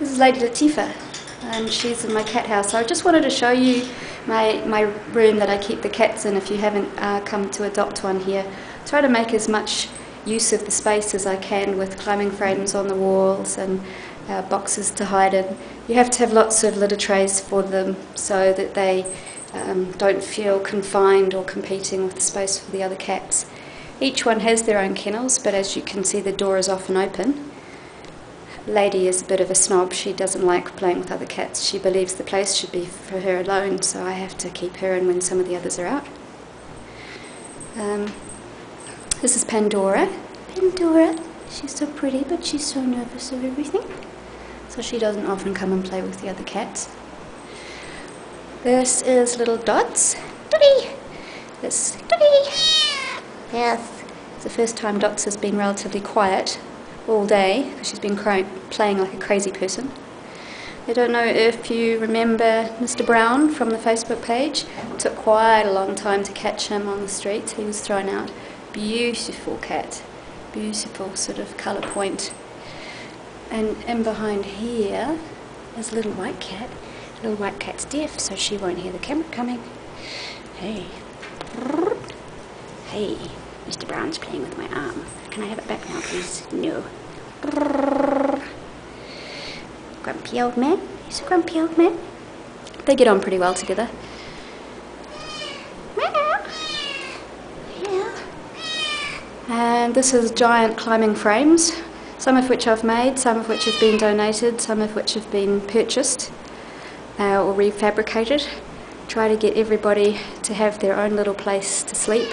This is Lady Latifah, and she's in my cat house. So I just wanted to show you my room that I keep the cats in if you haven't come to adopt one here. Try to make as much use of the space as I can with climbing frames on the walls and boxes to hide in. You have to have lots of litter trays for them so that they don't feel confined or competing with the space for the other cats. Each one has their own kennels, but as you can see the door is often open. Lady is a bit of a snob. She doesn't like playing with other cats. She believes the place should be for her alone, so I have to keep her in when some of the others are out. This is Pandora. Pandora, she's so pretty, but she's so nervous of everything. So she doesn't often come and play with the other cats. This is little Dots. Dotty! This Dotty! Yes. It's the first time Dots has been relatively quiet all day because she's been playing like a crazy person. I don't know if you remember Mr. Brown from the Facebook page. It took quite a long time to catch him on the streets. He was thrown out. Beautiful cat. Beautiful sort of colour point. And in behind here is a little white cat. The little white cat's deaf, so she won't hear the camera coming. Hey. Hey. Mr. Brown's playing with my arm. Can I have it back now, please? No. Grumpy old man. He's a grumpy old man. They get on pretty well together. Yeah. And this is giant climbing frames, some of which I've made, some of which have been donated, some of which have been purchased or refabricated. Try to get everybody to have their own little place to sleep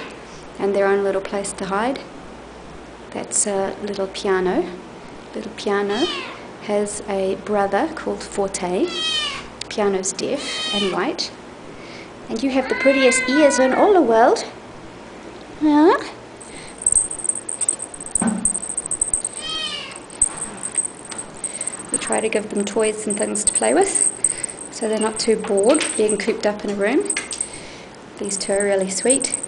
and their own little place to hide. That's a little piano. Little piano has a brother called Forte. Piano's deaf and white. And you have the prettiest ears in all the world. Yeah? We try to give them toys and things to play with, so they're not too bored being cooped up in a room. These two are really sweet.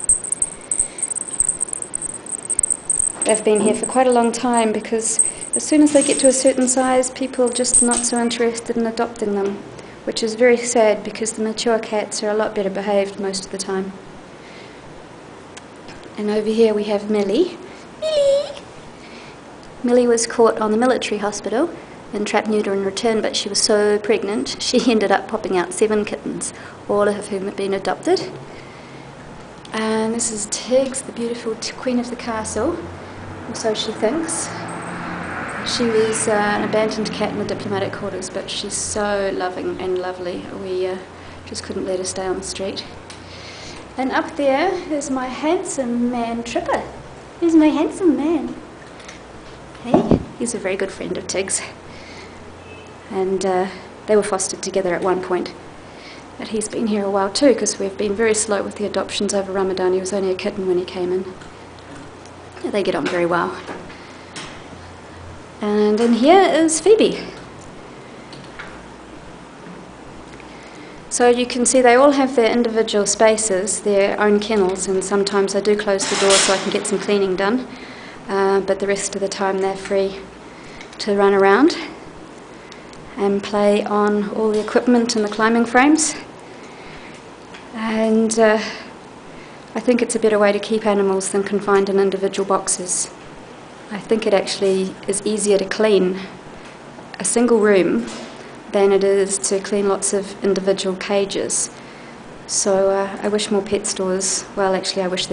They've been here for quite a long time because as soon as they get to a certain size, people are just not so interested in adopting them, which is very sad because the mature cats are a lot better behaved most of the time. And over here we have Millie. Millie! Millie was caught on the military hospital and trapped, neuter and returned, but she was so pregnant she ended up popping out 7 kittens, all of whom had been adopted. And this is Tiggs, the beautiful queen of the castle, or so she thinks. She was an abandoned cat in the diplomatic quarters, but she's so loving and lovely. We just couldn't let her stay on the street. And up there is my handsome man, Tripper. Here's my handsome man. Hey, he's a very good friend of Tiggs. And they were fostered together at one point. But he's been here a while too, because we've been very slow with the adoptions over Ramadan. He was only a kitten when he came in. They get on very well. And in here is Phoebe. So you can see they all have their individual spaces, their own kennels, and sometimes I do close the door so I can get some cleaning done. But the rest of the time they're free to run around and play on all the equipment and the climbing frames. And I think it's a better way to keep animals than confined in individual boxes. I think it actually is easier to clean a single room than it is to clean lots of individual cages. So I wish more pet stores, well actually I wish